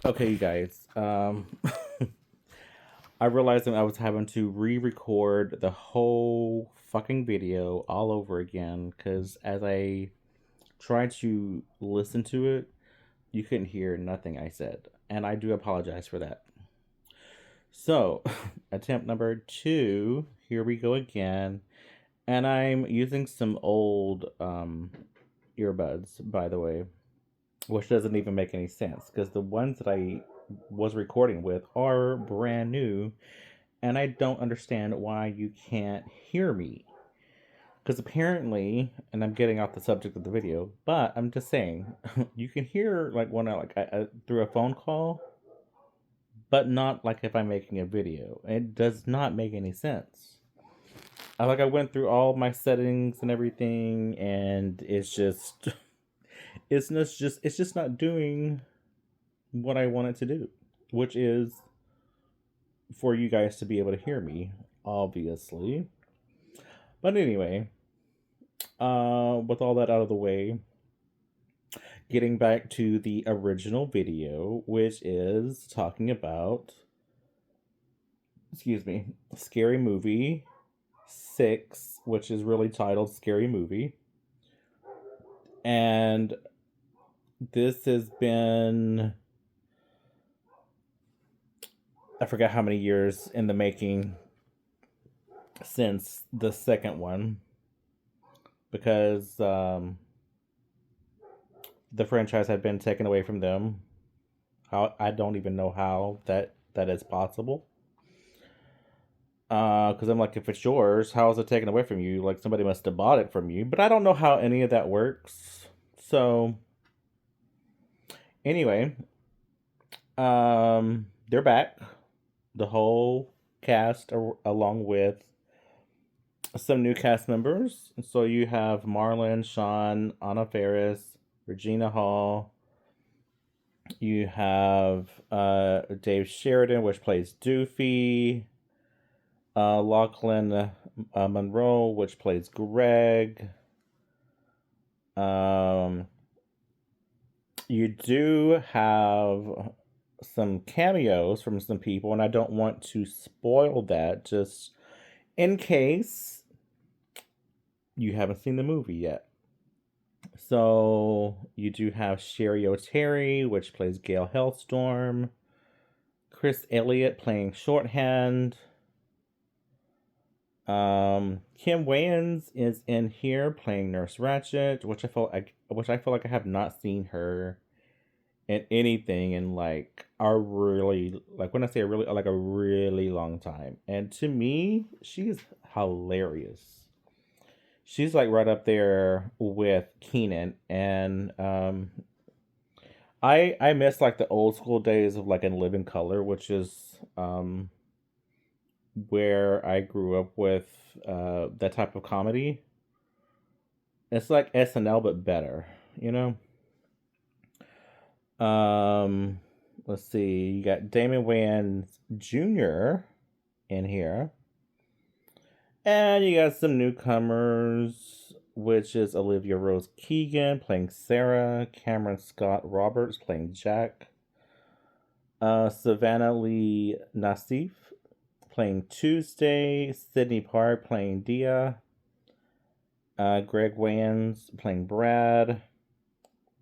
Okay, you guys. I realized that I was having to re-record the whole fucking video all over again because as I tried to listen to it, you couldn't hear nothing I said, and I do apologize for that. So, attempt number two. Here we go again, and I'm using some old earbuds, by the way, which doesn't even make any sense because the ones that I was recording with are brand new, and I don't understand why you can't hear me. Because apparently, and I'm getting off the subject of the video, but I'm just saying, you can hear like when I through a phone call, but not like if I'm making a video. It does not make any sense. I went through all my settings and everything, and it's just not doing what I want it to do, which is for you guys to be able to hear me, obviously. But anyway, with all that out of the way, getting back to the original video, which is talking about, excuse me, Scary Movie 6, which is really titled Scary Movie. And this has been, I forgot how many years in the making since the second one, because the franchise had been taken away from them. How I don't even know how that is possible. Because I'm like, if it's yours, how is it taken away from you? Like somebody must have bought it from you, but I don't know how any of that works. So anyway, they're back, the whole cast, along with some new cast members. So you have Marlon, Sean, Anna Faris, Regina Hall. You have Dave Sheridan, which plays Doofy. Lachlan Monroe, which plays Greg. Um, you do have some cameos from some people, and I don't want to spoil that just in case you haven't seen the movie yet. So you do have Sherry O'Terry, which plays Gail Hellstorm. Chris Elliott playing Shorthand. Kim Wayans is in here playing Nurse Ratchet, which I feel like I have not seen her in anything in like a really, like when I say a really, like a really long time. And to me, she's hilarious. She's like right up there with Keenan, and I miss like the old school days of like In Living Color, which is where I grew up with that type of comedy. It's like SNL but better, you know. Um, let's see. You got Damon Wayans Jr. in here, and you got some newcomers, which is Olivia Rose Keegan playing Sarah, Cameron Scott Roberts playing Jack, Savannah Lee Nassif playing Tuesday, Sydney Park playing Dia, Greg Wayans playing Brad,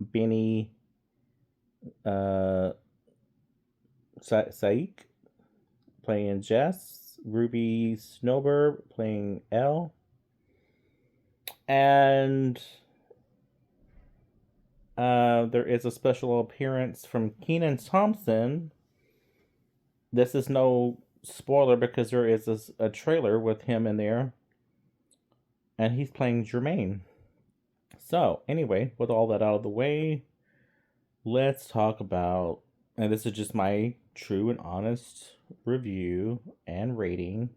Benny uh, Saik playing Jess, Ruby Snowbird playing Elle, and there is a special appearance from Keenan Thompson. This is no spoiler because there is a trailer with him in there, and he's playing Jermaine. So, anyway, with all that out of the way, let's talk about, and this is just my true and honest review and rating.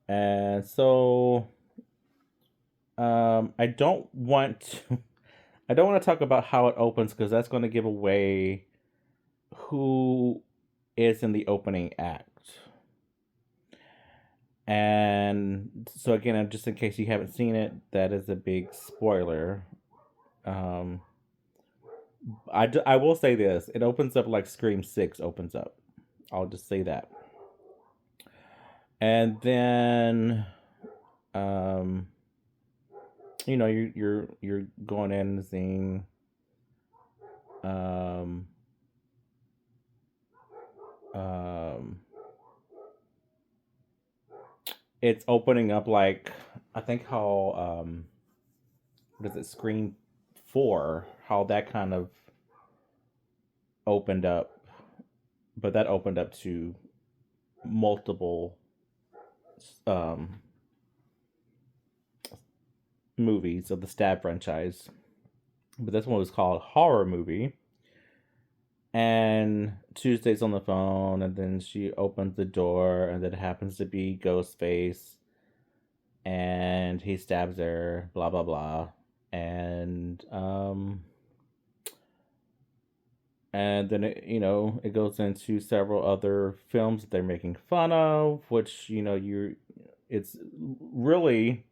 And so, I don't want to, I don't want to talk about how it opens because that's going to give away who is in the opening act. And so again, just in case you haven't seen it, that is a big spoiler. Um, I will say this. It opens up like Scream 6 opens up. I'll just say that. And then um you're going in and seeing um um it's opening up like I think how what is it, Scream 4, how that kind of opened up, but that opened up to multiple um movies of the Stab franchise. But this one was called Horror Movie. And Tuesday's on the phone, and then she opens the door, and then it happens to be Ghostface, and he stabs her, blah blah blah, and then it goes into several other films that they're making fun of, which it's really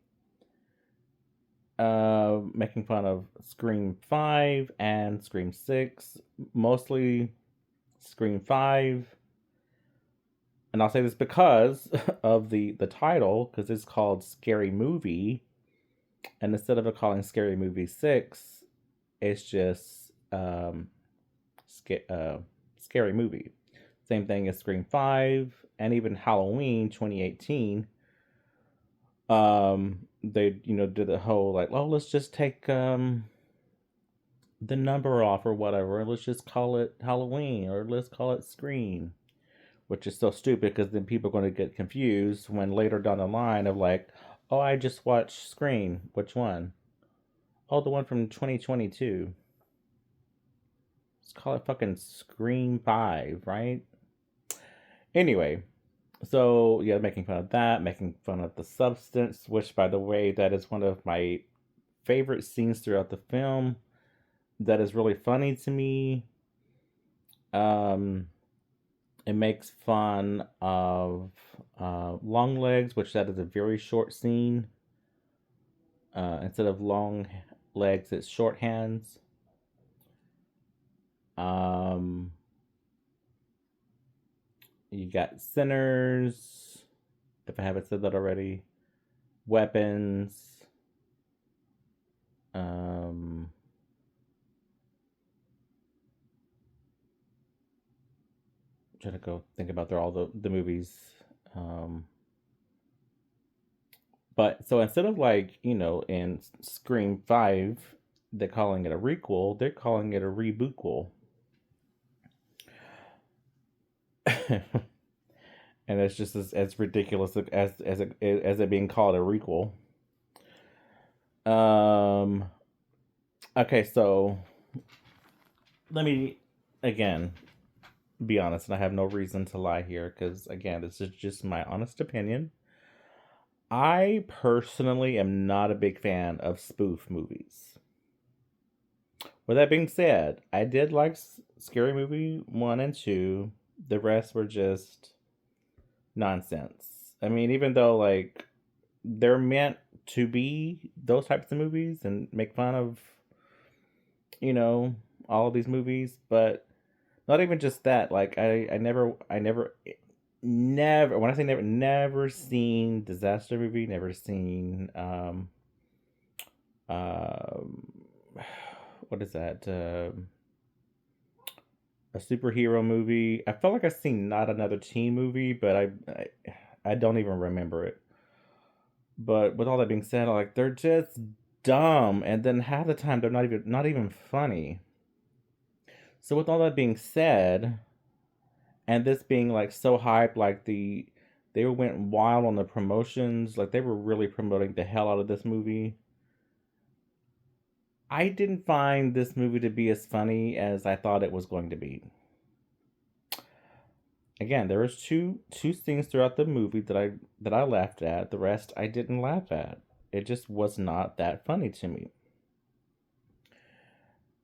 making fun of Scream 5 and Scream 6, mostly Scream 5. And I'll say this because of the title, because it's called Scary Movie, and instead of it calling Scary Movie 6, it's just Scary Movie. Same thing as Scream 5 and even Halloween 2018. They did the whole like, oh, let's just take the number off or whatever. Let's just call it Halloween or let's call it Scream, which is so stupid because then people are going to get confused when later down the line of like, oh, I just watched Scream. Which one? Oh, the one from 2022. Let's call it fucking Scream 5, right? Anyway, so yeah, making fun of that, making fun of the substance, which by the way, that is one of my favorite scenes throughout the film. That is really funny to me. Um, it makes fun of long legs, which that is a very short scene. Instead of long legs, it's short hands. Um, you got sinners, if I haven't said that already. Weapons. Um, trying to go think about all the movies. Um, but so instead of like in Scream 5, they're calling it a requel. They're calling it a rebootquel. And it's just as ridiculous as it being called a requel. Okay, so let me again be honest, and I have no reason to lie here because again, this is just my honest opinion. I personally am not a big fan of spoof movies. With that being said, I did like Scary Movie 1 and 2. The rest were just nonsense. I mean, even though like they're meant to be those types of movies and make fun of, you know, all of these movies, but not even just that. Like I never when I say never seen disaster movie, never seen um what is that? A superhero movie. I felt like I seen Not Another Teen movie, but I don't even remember it. But with all that being said, like they're just dumb, and then half the time they're not even funny. So with all that being said, and this being like so hyped, like they went wild on the promotions, like they were really promoting the hell out of this movie. I didn't find this movie to be as funny as I thought it was going to be. Again, there was two scenes throughout the movie that I laughed at. The rest I didn't laugh at. It just was not that funny to me.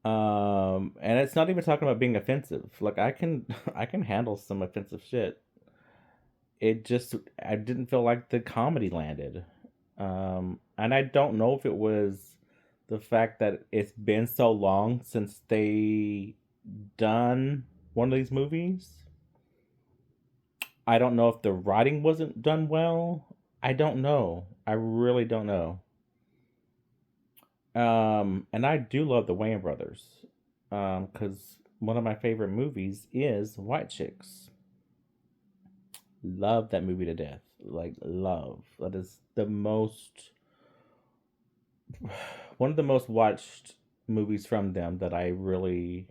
And it's not even talking about being offensive. Like I can I can handle some offensive shit. It just I didn't feel like the comedy landed. And I don't know if it was the fact that it's been so long since they done one of these movies. I don't know if the writing wasn't done well. I don't know. I really don't know. And I do love the Wayans brothers. Because one of my favorite movies is White Chicks. Love that movie to death. Like, love. That is the most, one of the most watched movies from them that I really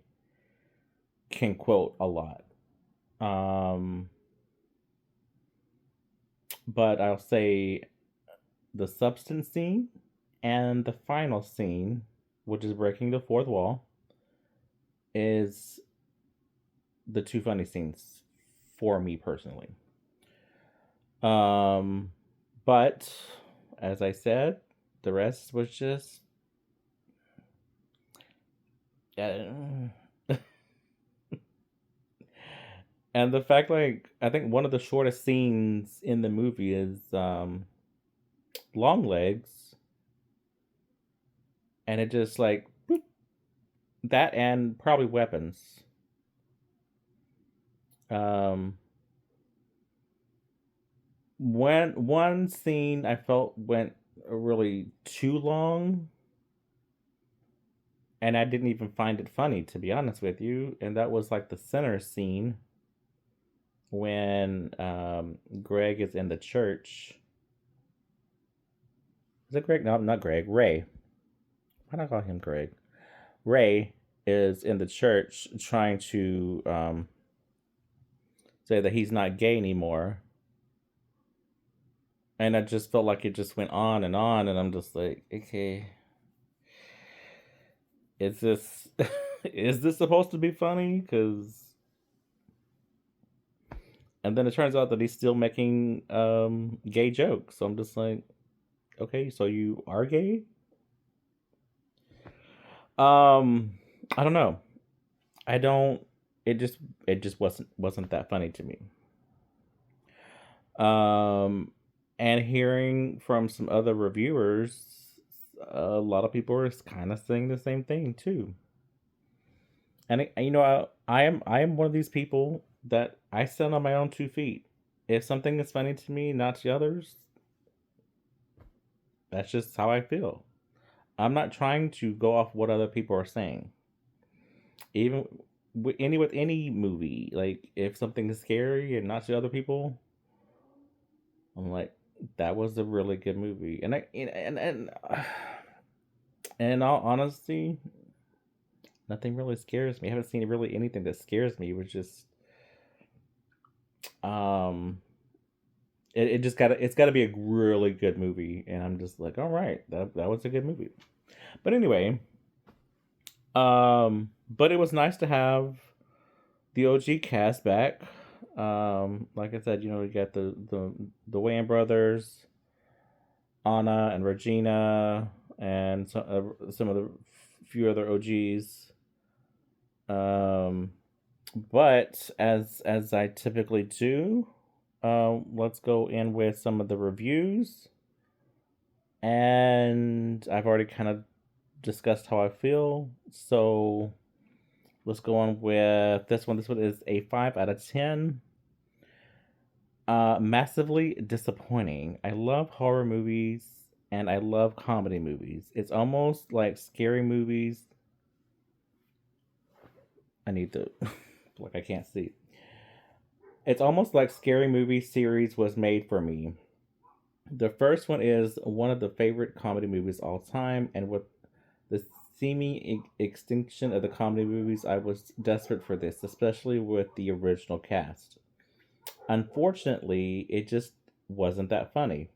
can quote a lot. Um, but I'll say the substance scene and the final scene, which is breaking the fourth wall, is the two funny scenes for me personally. Um, but as I said, the rest was just. And the fact, like, I think one of the shortest scenes in the movie is Long Legs, and it just like boop, that and probably Weapons. Um, when one scene I felt went really too long, and I didn't even find it funny, to be honest with you, and that was like the center scene when Greg is in the church. Is it Greg? No, not Greg. Ray. Why not call him Greg? Ray is in the church trying to say that he's not gay anymore. And I just felt like it just went on, and I'm just like, okay, is this is this supposed to be funny? Because, and then it turns out that he's still making gay jokes. So I'm just like, okay, so you are gay? I don't know. I don't. It just wasn't that funny to me. Um, and hearing from some other reviewers, a lot of people are kind of saying the same thing too. And I am one of these people that I stand on my own 2 feet. If something is funny to me, not to others, that's just how I feel. I'm not trying to go off what other people are saying. Even with any movie, like if something is scary and not to other people, I'm like, that was a really good movie. And in all honesty, nothing really scares me. I haven't seen really anything that scares me. It was just um it just gotta be a really good movie, and I'm just like, all right, that was a good movie. But anyway, but it was nice to have the OG cast back. Like I said, you got the Wayans brothers, Anna and Regina, and some of the few other OGs. Um, but as I typically do, let's go in with some of the reviews. And I've already kind of discussed how I feel, so let's go on with this one. This one is a 5 out of 10. Massively disappointing. I love horror movies and I love comedy movies. It's almost like scary movies. I need to, like, I can't see. It's almost like Scary Movie series was made for me. The first one is one of the favorite comedy movies all time, and with the seeming extinction of the comedy movies, I was desperate for this, especially with the original cast. Unfortunately, it just wasn't that funny.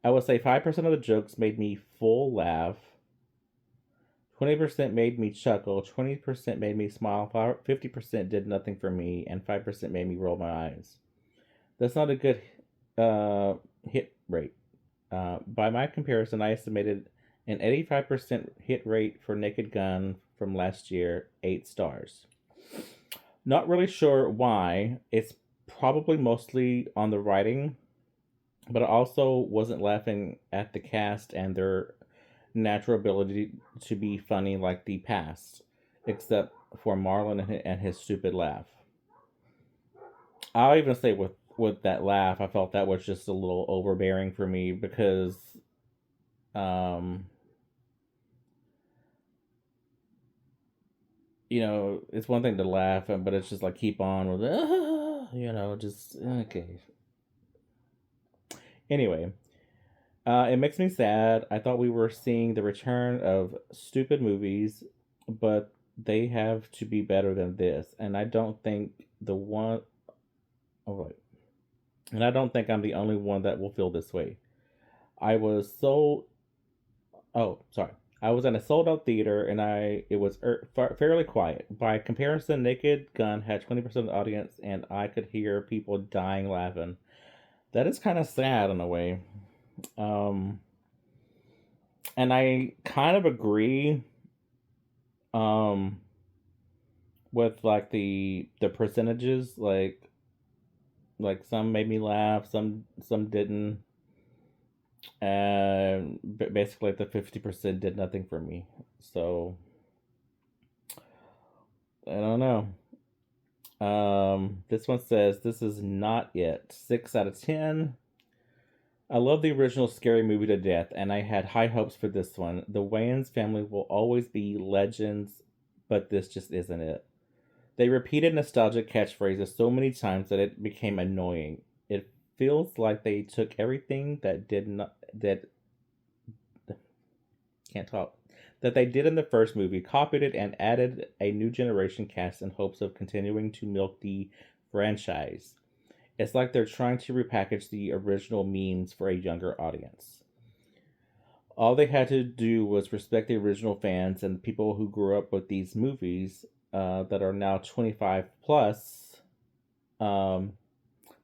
I would say 5% of the jokes made me full laugh, 20% made me chuckle, 20% made me smile, 50% did nothing for me, and 5% made me roll my eyes. That's not a good hit rate. By my comparison, I estimated an 85% hit rate for Naked Gun from last year, 8 stars. Not really sure why. It's probably mostly on the writing, but I also wasn't laughing at the cast and their natural ability to be funny like the past, except for Marlon and his stupid laugh. I'll even say with that laugh, I felt that was just a little overbearing for me because um it's one thing to laugh, but it's just like keep on with just okay. Anyway, it makes me sad. I thought we were seeing the return of stupid movies, but they have to be better than this. And I don't think the one. Oh wait, and I don't think I'm the only one that will feel this way. I was so. Oh, sorry. I was in a sold out theater and it was fairly quiet. By comparison, Naked Gun had 20% of the audience and I could hear people dying laughing. That is kind of sad in a way. Um, and I kind of agree um, with like the percentages. Like some made me laugh, some didn't. And basically, the 50% did nothing for me. So I don't know. This one says this is not it. 6 out of 10. I love the original Scary Movie to death, and I had high hopes for this one. The Wayans family will always be legends, but this just isn't it. They repeated nostalgic catchphrases so many times that it became annoying. It feels like they took everything that can't talk that they did in the first movie, copied it, and added a new generation cast in hopes of continuing to milk the franchise. It's like they're trying to repackage the original memes for a younger audience. All they had to do was respect the original fans and the people who grew up with these movies that are now 25 plus. Um,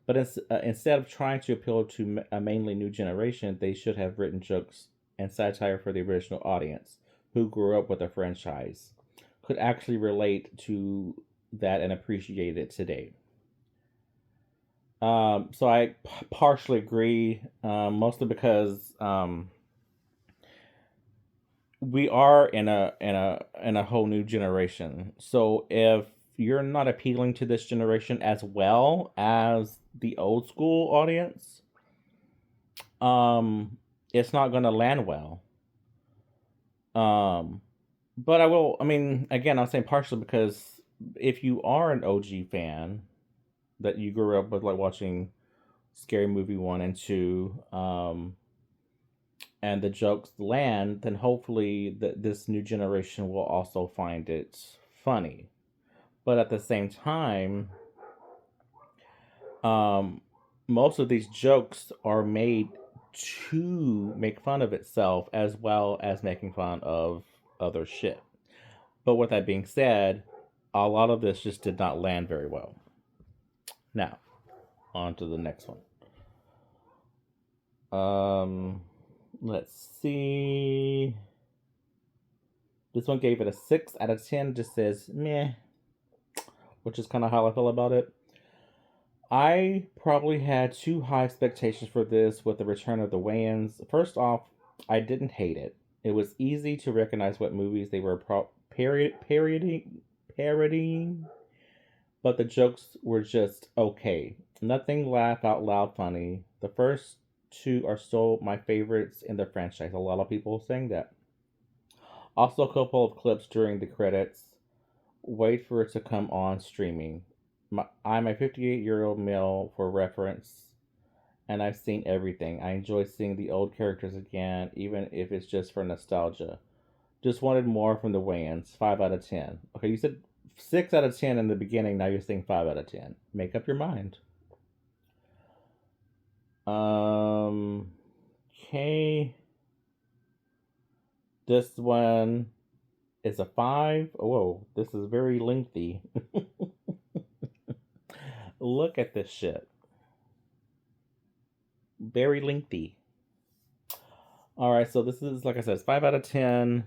but instead of trying to appeal to a mainly new generation, they should have written jokes and satire for the original audience who grew up with the franchise, could actually relate to that and appreciate it today. So I partially agree, mostly because we are in a whole new generation. So if you're not appealing to this generation as well as the old school audience, um, it's not going to land well. Um, but I will. I mean, again, I'm saying partially because if you are an OG fan that you grew up with, like watching Scary Movie 1 and 2, and the jokes land, then hopefully this new generation will also find it funny. But at the same time, um, most of these jokes are made to make fun of itself as well as making fun of other shit. But with that being said, a lot of this just did not land very well. Now, on to the next one. Let's see. This one gave it a 6 out of 10. Just says meh, which is kind of how I feel about it. I probably had too high expectations for this with the return of the Wayans. First off, I didn't hate it. It was easy to recognize what movies they were parodying, but the jokes were just okay. Nothing laugh out loud funny. The first two are still my favorites in the franchise. A lot of people saying that. Also, a couple of clips during the credits. Wait for it to come on streaming. I'm a 58-year-old male for reference, and I've seen everything. I enjoy seeing the old characters again, even if it's just for nostalgia. Just wanted more from the Wayans. 5 out of 10. Okay, you said 6 out of 10 in the beginning. Now you're saying 5 out of 10. Make up your mind. Okay. This one is a 5. Whoa, this is very lengthy. Look at this shit. Very lengthy. All right, so this is, like I said, it's 5 out of 10,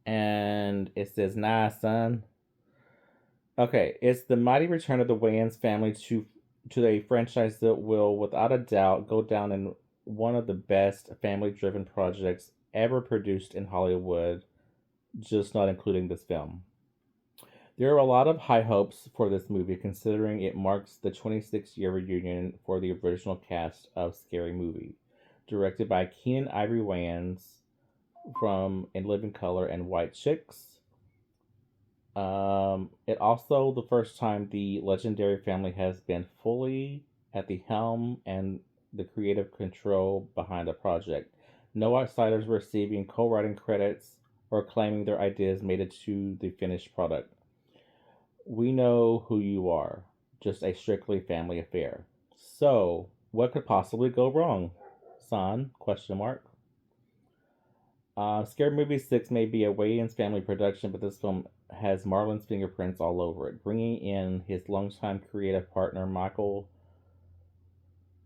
and it says, nah, son. Okay, it's the mighty return of the Wayans family to a franchise that will, without a doubt, go down in one of the best family-driven projects ever produced in Hollywood, just not including this film. There are a lot of high hopes for this movie considering it marks the 26-year reunion for the original cast of Scary Movie, directed by Keenan Ivory Wayans from In Living Color and White Chicks. It also the first time the legendary family has been fully at the helm and the creative control behind the project. No outsiders receiving co-writing credits or claiming their ideas made it to the finished product. We know who you are. Just a strictly family affair. So, what could possibly go wrong? San? Question mark. Scary Movie 6 may be a Wayans family production, but this film has Marlon's fingerprints all over it, bringing in his longtime creative partner Michael.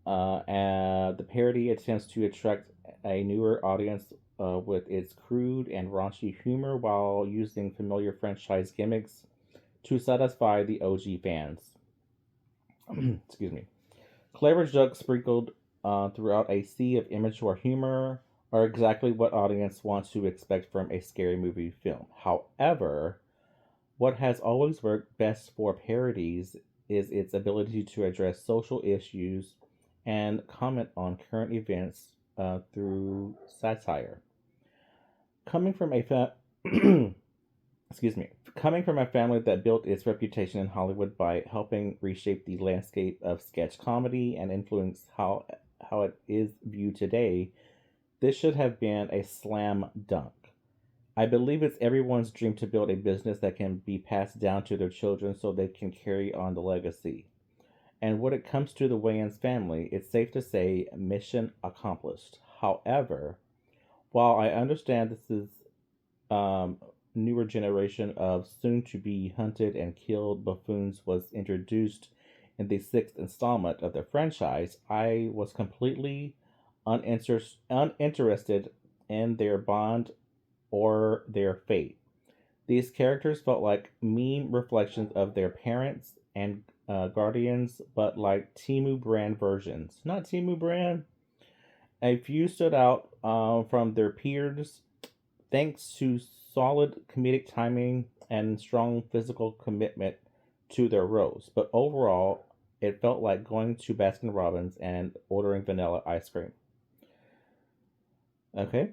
The parody attempts to attract a newer audience with its crude and raunchy humor while using familiar franchise gimmicks to satisfy the OG fans. Excuse me. Clever jokes sprinkled throughout a sea of immature humor are exactly what audience wants to expect from a scary movie film. However, what has always worked best for parodies is its ability to address social issues and comment on current events through satire. Coming from a excuse me, coming from a family that built its reputation in Hollywood by helping reshape the landscape of sketch comedy and influence how it is viewed today, this should have been a slam dunk. I believe it's everyone's dream to build a business that can be passed down to their children so they can carry on the legacy. And when it comes to the Wayans family, it's safe to say mission accomplished. However, while I understand this is um, newer generation of soon to be hunted and killed buffoons was introduced in the sixth installment of the franchise, I was completely uninterested in their bond or their fate. These characters felt like meme reflections of their parents and guardians, but like Timu brand versions. Not Timu brand. A few stood out from their peers thanks to solid comedic timing and strong physical commitment to their roles. But overall, it felt like going to Baskin Robbins and ordering vanilla ice cream. Okay.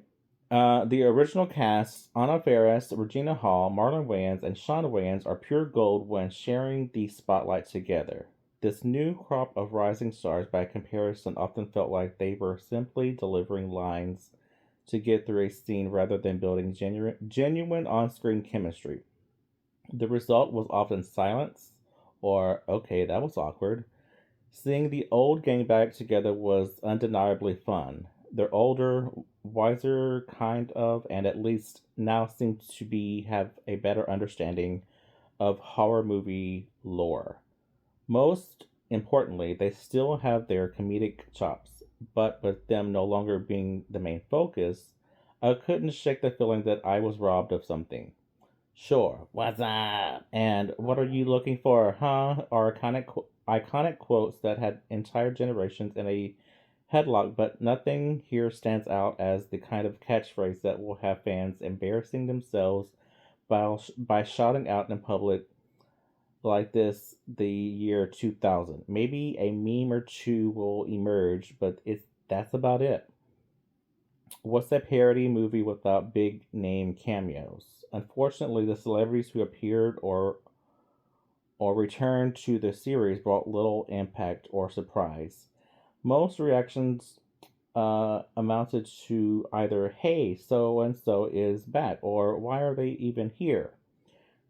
The original cast, Anna Faris, Regina Hall, Marlon Wayans, and Sean Wayans are pure gold when sharing the spotlight together. This new crop of rising stars, by comparison, often felt like they were simply delivering lines to get through a scene rather than building genuine on screen chemistry. The result was often silence, or, okay, that was awkward. Seeing the old gang back together was undeniably fun. They're older, wiser, kind of, and at least now seem to be have a better understanding of horror movie lore. Most importantly, they still have their comedic chops, but with them no longer being the main focus, I couldn't shake the feeling that I was robbed of something. Sure, what's up? And what are you looking for, huh? Are iconic quotes that had entire generations in a headlock, but nothing here stands out as the kind of catchphrase that will have fans embarrassing themselves by shouting out in public like this the year 2000. Maybe a meme or two will emerge, but that's about it. What's a parody movie without big name cameos? Unfortunately, the celebrities who appeared or returned to the series brought little impact or surprise. Most reactions amounted to either "Hey, so and so is back" or "Why are they even here?"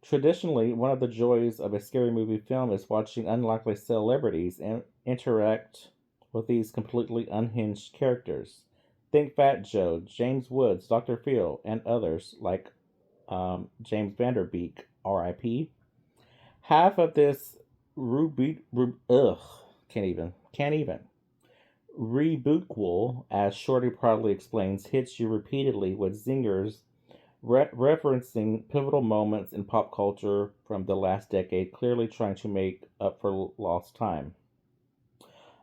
Traditionally, one of the joys of a scary movie film is watching unlikely celebrities interact with these completely unhinged characters. Think Fat Joe, James Woods, Dr. Phil, and others like James Vanderbeek, R.I.P. Half of this can't even. Rebootquel, as Shorty proudly explains, hits you repeatedly with zingers referencing pivotal moments in pop culture from the last decade, clearly trying to make up for lost time.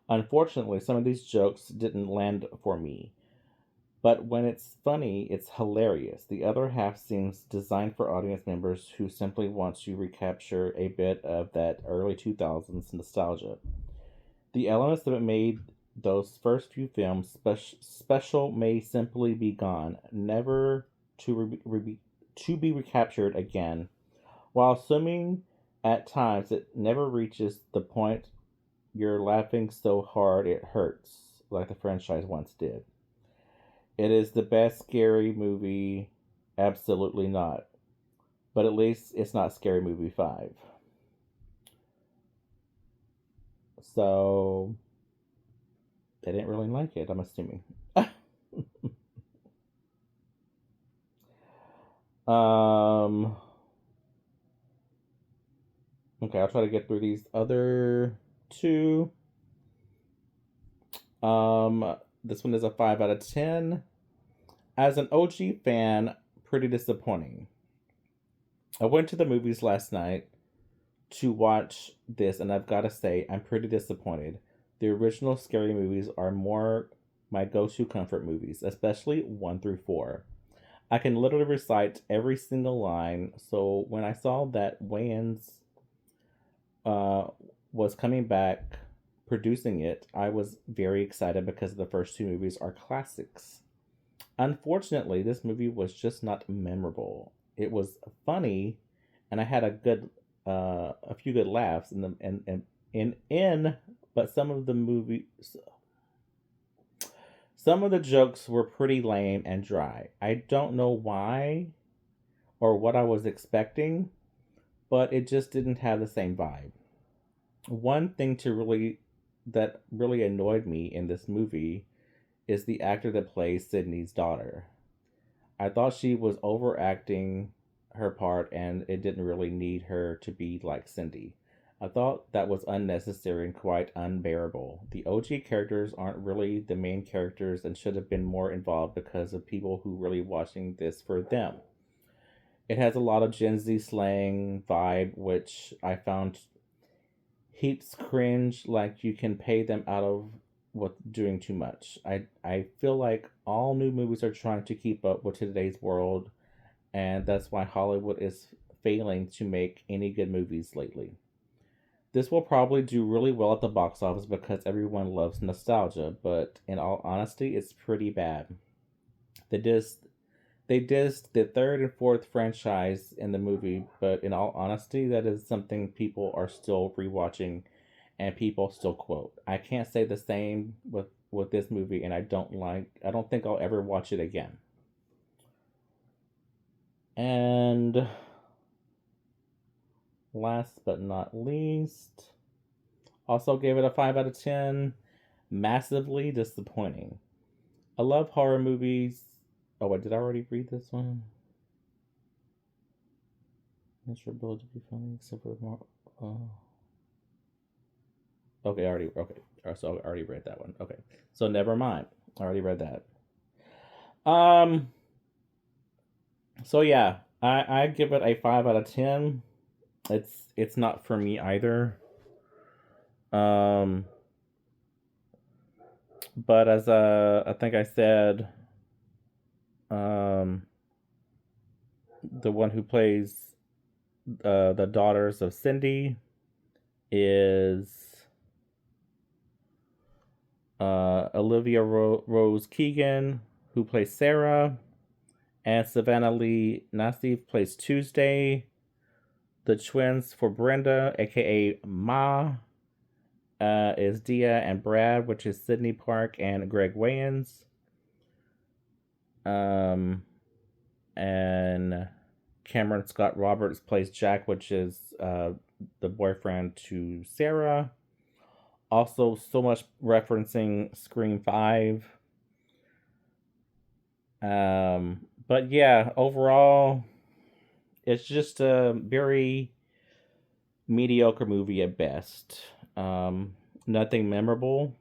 Unfortunately, some of these jokes didn't land for me. But when it's funny, it's hilarious. The other half seems designed for audience members who simply want to recapture a bit of that early 2000s nostalgia. The elements that made those first few films special may simply be gone, never to be recaptured again, while assuming at times it never reaches the point you're laughing so hard it hurts, like the franchise once did. It is the best scary movie, absolutely not. But at least it's not Scary Movie 5. So they didn't really like it, I'm assuming. um okay, I'll try to get through these other two. This one is a 5 out of 10. As an OG fan, pretty disappointing. I went to the movies last night to watch this, and I've got to say, I'm pretty disappointed. The original scary movies are more my go to comfort movies, especially 1 through 4. I can literally recite every single line, so when I saw that Wayans uh, was coming back producing it, I was very excited because the first two movies are classics. Unfortunately, this movie was just not memorable. It was funny, and I had a few good laughs in, but some of the jokes were pretty lame and dry. I don't know why or what I was expecting, but it just didn't have the same vibe. One thing to really that really annoyed me in this movie is the actor that plays Sydney's daughter. I thought she was overacting her part and it didn't really need her to be like Cindy. I thought that was unnecessary and quite unbearable. The OG characters aren't really the main characters and should have been more involved because of people who really watching this for them. It has a lot of Gen Z slang vibe, which I found heaps cringe, like you can pay them out of what doing too much. I feel like all new movies are trying to keep up with today's world, and that's why Hollywood is failing to make any good movies lately. This will probably do really well at the box office because everyone loves nostalgia, but in all honesty, it's pretty bad. They just they dissed the third and fourth franchise in the movie, but in all honesty, that is something people are still rewatching and people still quote. I can't say the same with this movie, and I don't think I'll ever watch it again. And last but not least, also gave it a 5 out of 10. Massively disappointing. I love horror movies. Oh, wait, did I already read this one? Mr. Ability to be funny, except for more. Oh. Okay, I already. Okay. So I already read that one. Okay. So never mind. I already read that. Um. So yeah, I give it a 5 out of 10. It's not for me either. Um. But as I think I said, um, the one who plays the daughters of Cindy is Olivia Rose Keegan, who plays Sarah, and Savannah Lee Nassif plays Tuesday. The twins for Brenda, aka Ma, is Dia and Brad, which is Sydney Park and Greg Wayans. And Cameron Scott Roberts plays Jack, which is the boyfriend to Sarah. Also, so much referencing Scream 5. But yeah, overall, it's just a very mediocre movie at best. Nothing memorable.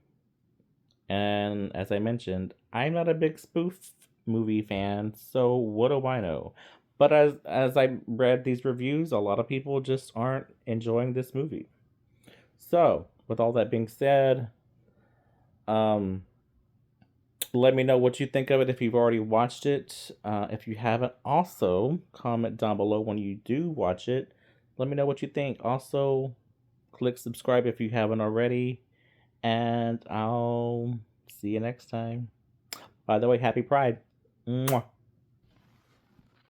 And as I mentioned, I'm not a big spoof movie fan, so what do I know? But as I read these reviews, a lot of people just aren't enjoying this movie. So, with all that being said, um, Let me know what you think of it if you've already watched it. If you haven't, also comment down below when you do watch it. Let me know what you think. Also, click subscribe if you haven't already. And I'll see you next time. By the way, happy Pride. Mwah.